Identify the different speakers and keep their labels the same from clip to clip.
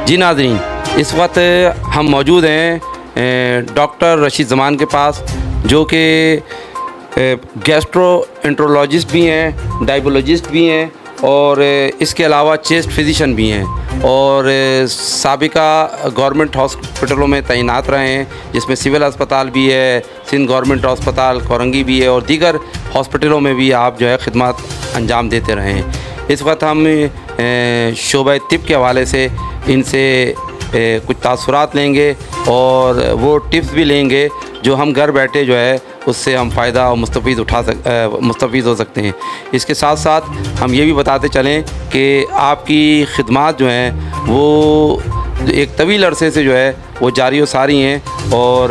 Speaker 1: جی ناظرین، اس وقت ہم موجود ہیں ڈاکٹر رشید زمان کے پاس، جو کہ گیسٹرو انٹرولوجسٹ بھی ہیں، ڈائبولوجسٹ بھی ہیں، اور اس کے علاوہ چیسٹ فزیشین بھی ہیں، اور سابقہ گورنمنٹ ہاسپٹلوں میں تعینات رہے ہیں، جس میں سول اسپتال بھی ہے، سندھ گورنمنٹ ہسپتال کورنگی بھی ہے، اور دیگر ہاسپٹلوں میں بھی آپ جو ہے خدمات انجام دیتے رہے ہیں۔ اس وقت ہم شعبہ طب کے حوالے سے ان سے کچھ تاثرات لیں گے، اور وہ ٹپس بھی لیں گے جو ہم گھر بیٹھے جو ہے اس سے ہم فائدہ اور مستفید ہو سکتے ہیں۔ اس کے ساتھ ساتھ ہم یہ بھی بتاتے چلیں کہ آپ کی خدمات جو ہیں وہ ایک طویل عرصے سے جو ہے وہ جاری و ساری ہیں، اور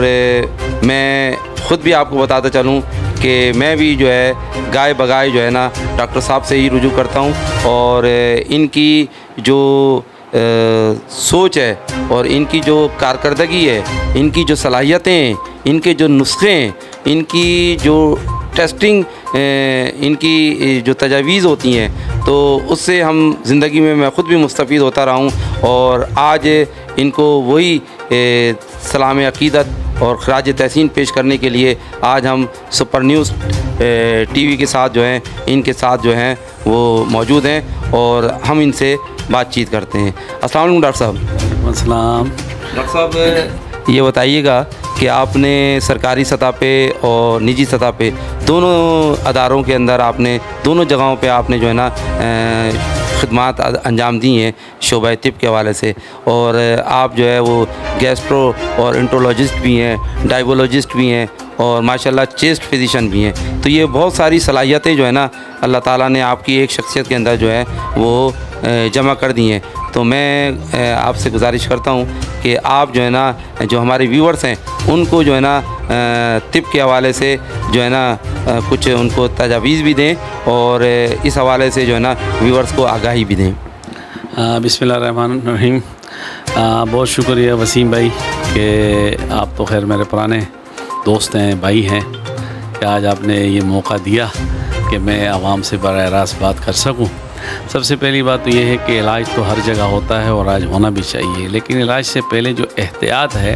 Speaker 1: میں خود بھی آپ کو بتاتا چلوں کہ میں بھی جو ہے گائے بگائے جو ہے نا ڈاکٹر صاحب سے ہی رجوع کرتا ہوں، اور ان کی جو سوچ ہے اور ان کی جو کارکردگی ہے، ان کی جو صلاحیتیں ہیں، ان کے جو نسخے ہیں، ان کی جو ٹیسٹنگ، ان کی جو تجاویز ہوتی ہیں، تو اس سے ہم زندگی میں خود بھی مستفید ہوتا رہا ہوں، اور آج ان کو وہی سلام عقیدت اور خراج تحسین پیش کرنے کے لیے آج ہم سپر نیوز ٹی وی کے ساتھ جو ہیں ان کے ساتھ جو ہیں وہ موجود ہیں، اور ہم ان سے بات چیت کرتے ہیں۔ السلام علیکم ڈاکٹر صاحب۔
Speaker 2: وعلیکم السلام۔
Speaker 1: ڈاکٹر صاحب یہ بتائیے گا کہ آپ نے سرکاری سطح پہ اور نجی سطح پہ دونوں اداروں کے اندر آپ نے دونوں جگہوں پہ آپ نے جو ہے نا خدمات انجام دی ہیں شعبہ طب کے حوالے سے، اور آپ جو ہے وہ گیسٹرو اور انٹرولوجسٹ بھی ہیں، ڈائبولوجسٹ بھی ہیں، اور ماشاءاللہ چیسٹ فزیشین بھی ہیں۔ تو یہ بہت ساری صلاحیتیں جو ہے نا اللہ تعالیٰ نے آپ کی ایک شخصیت کے اندر جو ہے وہ جمع کر دی ہیں۔ تو میں آپ سے گزارش کرتا ہوں کہ آپ جو ہے نا جو ہمارے ویورز ہیں ان کو جو ہے نا طب کے حوالے سے جو ہے نا کچھ ان کو تجاویز بھی دیں، اور اس حوالے سے جو ہے نا ویورز کو آگاہی بھی دیں۔
Speaker 2: بسم اللہ الرحمن الرحیم۔ بہت شکریہ وسیم بھائی کہ آپ تو خیر میرے پرانے دوست ہیں، بھائی ہیں، کہ آج آپ نے یہ موقع دیا کہ میں عوام سے براہ راست بات کر سکوں۔ سب سے پہلی بات تو یہ ہے کہ علاج تو ہر جگہ ہوتا ہے اور علاج ہونا بھی چاہیے، لیکن علاج سے پہلے جو احتیاط ہے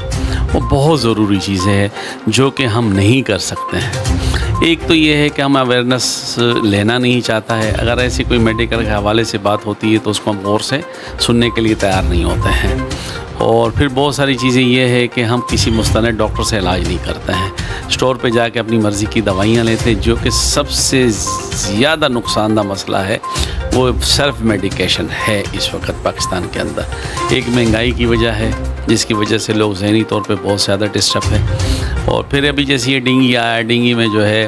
Speaker 2: وہ بہت ضروری چیزیں ہیں جو کہ ہم نہیں کر سکتے ہیں۔ ایک تو یہ ہے کہ ہم اویئرنیس لینا نہیں چاہتا ہے، اگر ایسی کوئی میڈیکل کے حوالے سے بات ہوتی ہے تو اس کو ہم غور سے سننے کے لیے تیار نہیں ہوتے ہیں، اور پھر بہت ساری چیزیں یہ ہے کہ ہم کسی مستند ڈاکٹر سے علاج نہیں کرتے ہیں، اسٹور پہ جا کے اپنی مرضی کی دوائیاں لیتے ہیں، جو کہ سب سے زیادہ نقصان دہ مسئلہ ہے وہ سیلف میڈیکیشن ہے اس وقت پاکستان کے اندر۔ ایک مہنگائی کی وجہ ہے جس کی وجہ سے لوگ ذہنی طور پہ بہت زیادہ ڈسٹرب ہے، اور پھر ابھی جیسے یہ ڈینگی آیا، ڈینگی میں جو ہے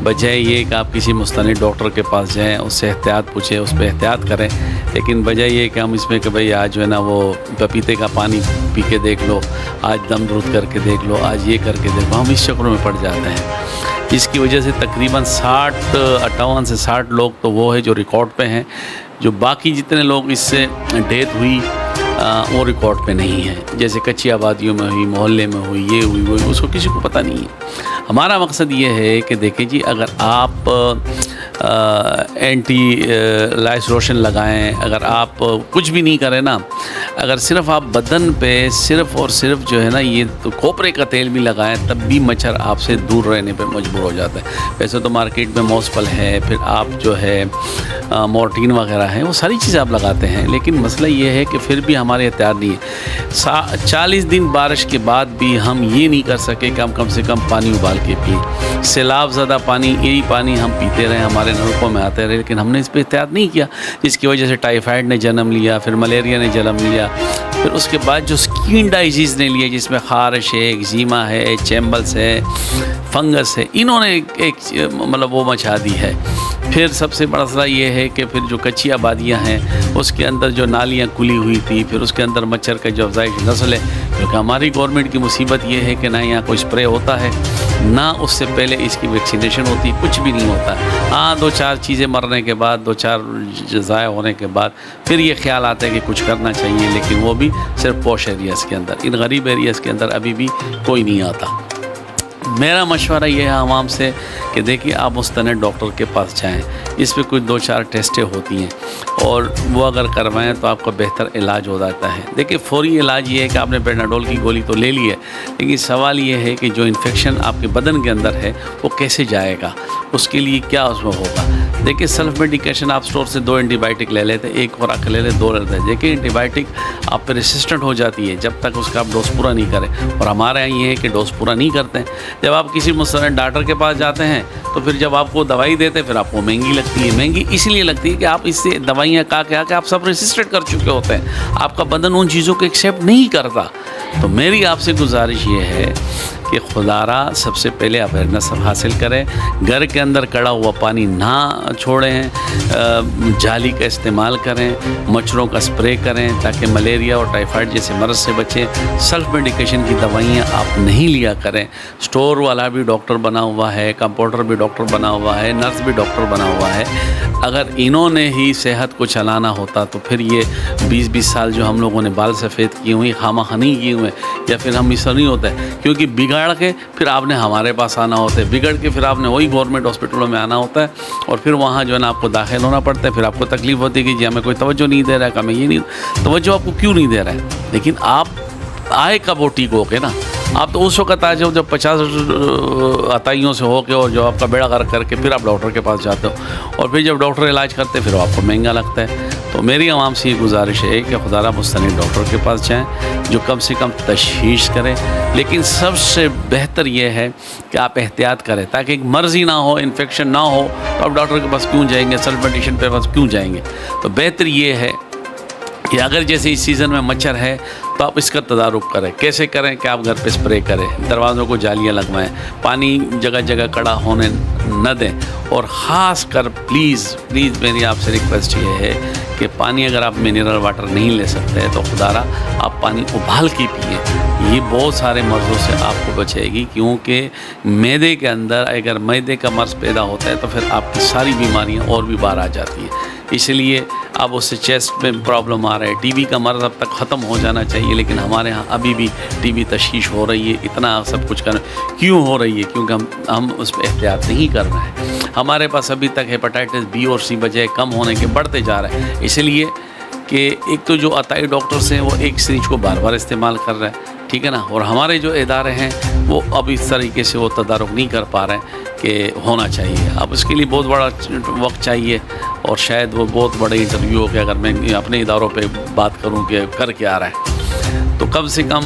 Speaker 2: بجائے یہ کہ آپ کسی مستند ڈاکٹر کے پاس جائیں، اس سے احتیاط پوچھیں، اس پہ احتیاط کریں، لیکن بجائے یہ کہ ہم اس میں کہ بھئی آج جو ہے نا وہ پپیتے کا پانی پی کے دیکھ لو، آج دم درود کر کے دیکھ لو، آج یہ کر کے دیکھ لو، ہم اس چکروں میں پڑ جاتے ہیں، جس کی وجہ سے تقریباً 58 سے 60 لوگ تو وہ ہے جو ریکارڈ پہ ہیں، جو باقی جتنے لوگ اس سے ڈیتھ ہوئی وہ ریکارڈ پہ نہیں ہے، جیسے کچی آبادیوں میں ہوئی، محلے میں ہوئی، یہ ہوئی وہ ہوئی، اس کو کسی کو پتہ نہیں ہے۔ ہمارا مقصد یہ ہے کہ دیکھیں جی، اگر آپ اینٹی لائس روشن لگائیں، اگر آپ کچھ بھی نہیں کریں نا، اگر صرف آپ بدن پہ صرف اور صرف جو ہے نا یہ تو کھوپرے کا تیل بھی لگائیں، تب بھی مچھر آپ سے دور رہنے پہ مجبور ہو جاتا ہے۔ ویسے تو مارکیٹ میں موسپل ہے، پھر آپ جو ہے مورٹین وغیرہ ہیں، وہ ساری چیزیں آپ لگاتے ہیں، لیکن مسئلہ یہ ہے کہ پھر بھی ہمارے احتیاط نہیں ہے۔ 40 دن بارش کے بعد بھی ہم یہ نہیں کر سکے کہ ہم کم سے کم پانی ابال کے پئیں۔ سیلاب زدہ پانی، یہی پانی ہم پیتے رہے، ہمارے نلکوں میں آتے رہے، لیکن ہم نے اس پہ احتیاط نہیں کیا، جس کی وجہ سے ٹائیفائڈ نے جنم لیا، پھر ملیریا نے جنم لیا، پھر اس کے بعد جو سکین ڈائزیز نے لیا، جس میں خارش ہے، ایگزیما ہے، چیمبلس ہے، فنگس ہے، انہوں نے ایک مطلب وہ مچا دی ہے۔ پھر سب سے بڑا مسئلہ یہ ہے کہ پھر جو کچی آبادیاں ہیں اس کے اندر جو نالیاں کھلی ہوئی تھی، پھر اس کے اندر مچھر کا جو افزائش نسل ہے، کیونکہ ہماری گورنمنٹ کی مصیبت یہ ہے کہ نہ یہاں کوئی اسپرے ہوتا ہے، نہ اس سے پہلے اس کی ویکسینیشن ہوتی، کچھ بھی نہیں ہوتا ہے۔ ہاں 2-4 چیزیں مرنے کے بعد، 2-4 ضائع ہونے کے بعد پھر یہ خیال آتا ہے کہ کچھ کرنا چاہیے، لیکن وہ بھی صرف پوش ایریاز کے اندر، ان غریب ایریاز کے اندر ابھی بھی کوئی نہیں آتا۔ میرا مشورہ یہ ہے عوام سے کہ دیکھیے آپ مستند ڈاکٹر کے پاس جائیں، اس پہ کچھ 2-4 ٹیسٹیں ہوتی ہیں اور وہ اگر کروائیں تو آپ کا بہتر علاج ہو جاتا ہے۔ دیکھیے فوری علاج یہ ہے کہ آپ نے پیناڈول کی گولی تو لے لی ہے، لیکن سوال یہ ہے کہ جو انفیکشن آپ کے بدن کے اندر ہے وہ کیسے جائے گا، اس کے لیے کیا اس میں ہوگا۔ دیکھیے سیلف میڈیکیشن آپ اسٹور سے 2 اینٹی بائیوٹک لے لیتے ہیں، 1 خوراک لے لے 2 لیتے ہیں۔ دیکھیے اینٹی بائیوٹک آپ پہ ریسسٹنٹ ہو جاتی ہے جب تک اس کا آپ ڈوز پورا نہیں کریں، اور ہمارے یہاں یہ ہے کہ ڈوز پورا نہیں کرتے ہیں۔ جب آپ کسی مستند ڈاکٹر کے پاس جاتے ہیں تو پھر جب آپ کو دوائی دیتے ہیں پھر آپ کو مہنگی لگتی ہے۔ مہنگی اس لیے لگتی ہے کہ آپ اس سے دوائیاں کھا کے آپ سب ریسسٹنٹ کر چکے ہوتے ہیں، آپ کا بدن ان چیزوں کو ایکسیپٹ نہیں کرتا۔ تو میری آپ سے گزارش یہ ہے کہ خدا را سب سے پہلے اویئرنیس حاصل کریں، گھر کے اندر کڑا ہوا پانی نہ چھوڑیں، جالی کا استعمال کریں، مچھروں کا اسپرے کریں تاکہ ملیریا اور ٹائیفائڈ جیسے مرض سے بچیں۔ سیلف میڈیکیشن کی دوائیاں آپ نہیں لیا کریں، اسٹور والا بھی ڈاکٹر بنا ہوا ہے، کمپاؤنڈر بھی ڈاکٹر بنا ہوا ہے، نرس بھی ڈاکٹر بنا ہوا ہے۔ اگر انہوں نے ہی صحت کو چلانا ہوتا تو پھر یہ 20 سال جو ہم لوگوں نے بال سفید کیے ہوئے، خامہ خنی کیے ہوئے، یا پھر ہم اس طرح نہیں ہوتا ہے، کیونکہ بگاڑ کے پھر آپ نے ہمارے پاس آنا ہوتا ہے، بگڑ کے پھر آپ نے وہی گورنمنٹ ہاسپٹلوں میں آنا ہوتا ہے، اور پھر وہاں جو ہے نا آپ کو داخل ہونا پڑتا ہے۔ پھر آپ کو تکلیف ہوتی ہے کہ جی ہمیں کوئی توجہ نہیں دے رہا ہے، کہ ہمیں یہ نہیں توجہ آپ کو کیوں نہیں دے رہا ہے۔ لیکن آپ آئے کب وہ ٹھیک ہو کے نا، آپ تو اس وقت آ جاؤ جب 50 عطائیوں سے ہو کے اور جو آپ کا بیڑا غرق کر کے پھر آپ ڈاکٹر کے پاس جاتے ہو، اور پھر جب ڈاکٹر علاج کرتے پھر آپ کو مہنگا لگتا ہے۔ تو میری عوام سے یہ گزارش ہے کہ خدا را مستند ڈاکٹر کے پاس جائیں جو کم سے کم تشخیص کرے، لیکن سب سے بہتر یہ ہے کہ آپ احتیاط کریں تاکہ ایک مرض ہی نہ ہو، انفیکشن نہ ہو تو آپ ڈاکٹر کے پاس کیوں جائیں گے، سیلف میڈیکیشن کے پاس کیوں جائیں گے۔ تو بہتر یہ ہے کہ اگر جیسے اس سیزن میں مچھر ہے تو آپ اس کا تدارک کریں۔ کیسے کریں کہ آپ گھر پہ اسپرے کریں، دروازوں کو جالیاں لگوائیں، پانی جگہ جگہ کڑا ہونے نہ دیں، اور خاص کر پلیز میری آپ سے ریکویسٹ یہ ہے کہ پانی اگر آپ منرل واٹر نہیں لے سکتے تو خدا را آپ پانی ابال کے پئیں، یہ بہت سارے مرضوں سے آپ کو بچے گی، کیونکہ معدے کے اندر اگر معدے کا مرض پیدا ہوتا ہے تو پھر آپ کی ساری بیماریاں اور بھی باہر آ جاتی ہیں۔ اس لیے اب اس سے چیسٹ میں پرابلم آ رہا ہے، ٹی بی کا مرض اب تک ختم ہو جانا چاہیے، لیکن ہمارے ہاں ابھی بھی ٹی بی تشخیص ہو رہی ہے۔ اتنا سب کچھ کرنا کیوں ہو رہی ہے؟ کیونکہ ہم اس پہ احتیاط نہیں کر رہے ہیں۔ ہمارے پاس ابھی تک ہیپاٹائٹس بی اور سی بجائے کم ہونے کے بڑھتے جا رہے ہیں، اس لیے کہ ایک تو جو عطائی ڈاکٹرس ہیں وہ ایک سرنج کو بار بار استعمال کر رہے ہیں، ٹھیک ہے نا، اور ہمارے جو ادارے ہیں وہ اب اس طریقے سے وہ تدارک نہیں کر پا رہے ہیں کہ ہونا چاہیے۔ اب اس کے لیے بہت بڑا وقت چاہیے، اور شاید وہ بہت بڑے انٹرویو ہو کہ اگر میں اپنے اداروں پہ بات کروں کہ کر کے آ رہا ہے تو کم سے کم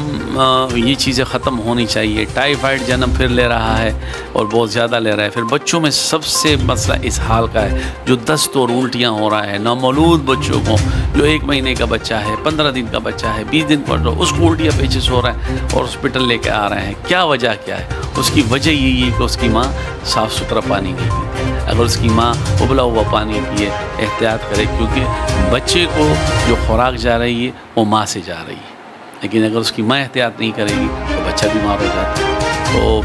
Speaker 2: یہ چیزیں ختم ہونی چاہیے۔ ٹائیفائڈ جنم پھر لے رہا ہے اور بہت زیادہ لے رہا ہے۔ پھر بچوں میں سب سے مسئلہ اس حال کا ہے جو دست اور الٹیاں ہو رہا ہے، نومولود بچوں کو، جو 1 مہینے کا بچہ ہے، 15 دن کا بچہ ہے، 20 دن پر اس کو الٹیاں پیچس ہو رہا ہے اور ہاسپٹل لے کے آ رہے ہیں۔ کیا وجہ کیا ہے؟ اس کی وجہ یہی ہے کہ اس کی ماں صاف ستھرا پانی نہیں پیتی۔ اگر اس کی ماں ابلا ہوا پانی پیے، احتیاط کرے، کیونکہ بچے کو جو خوراک جا رہی ہے وہ ماں سے جا رہی ہے، لیکن اگر اس کی ماں احتیاط نہیں کرے گی تو بچہ بیمار ہو جاتا ہے۔ تو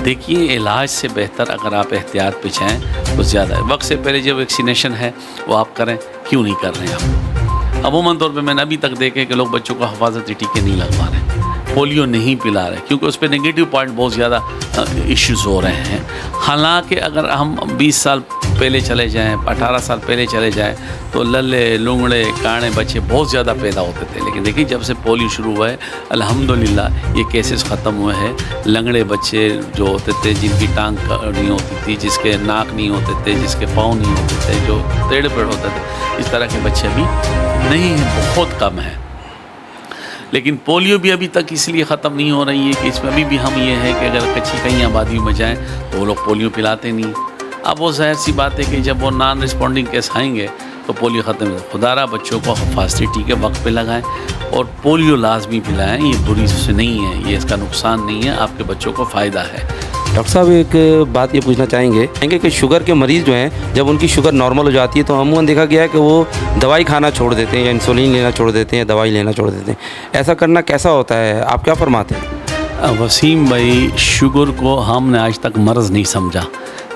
Speaker 2: دیکھیے علاج سے بہتر اگر آپ احتیاط پہ جائیں تو زیادہ ہے۔ وقت سے پہلے جو ویکسینیشن ہے وہ آپ کریں، کیوں نہیں کر رہے ہیں آپ؟ عموماً طور پہ میں نے ابھی تک دیکھے کہ لوگ بچوں کو حفاظتی ٹیکے نہیں لگوا رہے، پولیو نہیں پلا رہے، کیونکہ اس پہ نگیٹو پوائنٹ بہت زیادہ ایشوز ہو رہے ہیں۔ حالانکہ اگر ہم 20 سال پہلے چلے جائیں، 18 سال پہلے چلے جائیں تو للے لنگڑے کاڑے بچے بہت زیادہ پیدا ہوتے تھے، لیکن دیکھیے جب سے پولیو شروع ہوا ہے الحمدللہ یہ کیسز ختم ہوئے ہیں۔ لنگڑے بچے جو ہوتے تھے، جن کی ٹانگ نہیں ہوتی تھی، جس کے ناک نہیں ہوتے تھے، جس کے پاؤں نہیں ہوتے تھے، جو ٹیڑھے پیڑ ہوتے تھے، اس طرح کے بچے ابھی نہیں ہیں، بہت کم ہیں۔ لیکن پولیو بھی ابھی تک اس لیے ختم نہیں ہو رہی ہے کہ اس میں ابھی بھی ہم یہ ہے کہ اگر کچھ کہیں آبادیوں میں جائیں تو وہ لوگ پولیو پلاتے نہیں۔ اب وہ ظاہر سی بات ہے کہ جب وہ نان رسپونڈنگ کیس آئیں گے تو پولیو ختم ہو۔ خدا را بچوں کو حفاظتی ٹیکے وقت پہ لگائیں اور پولیو لازمی پلائیں، یہ بری سے نہیں ہے، یہ اس کا نقصان نہیں ہے، آپ کے بچوں کو فائدہ ہے۔
Speaker 1: ڈاکٹر صاحب ایک بات یہ پوچھنا چاہیں گے کہ شوگر کے مریض جو ہیں جب ان کی شوگر نارمل ہو جاتی ہے تو عموماً دیکھا گیا ہے کہ وہ دوائی کھانا چھوڑ دیتے ہیں یا انسولین لینا چھوڑ دیتے ہیں، دوائی لینا چھوڑ دیتے ہیں۔ ایسا کرنا کیسا ہوتا ہے؟ آپ کیا فرماتے ہیں؟
Speaker 2: وسیم بھائی، شوگر کو ہم نے آج تک مرض نہیں سمجھا،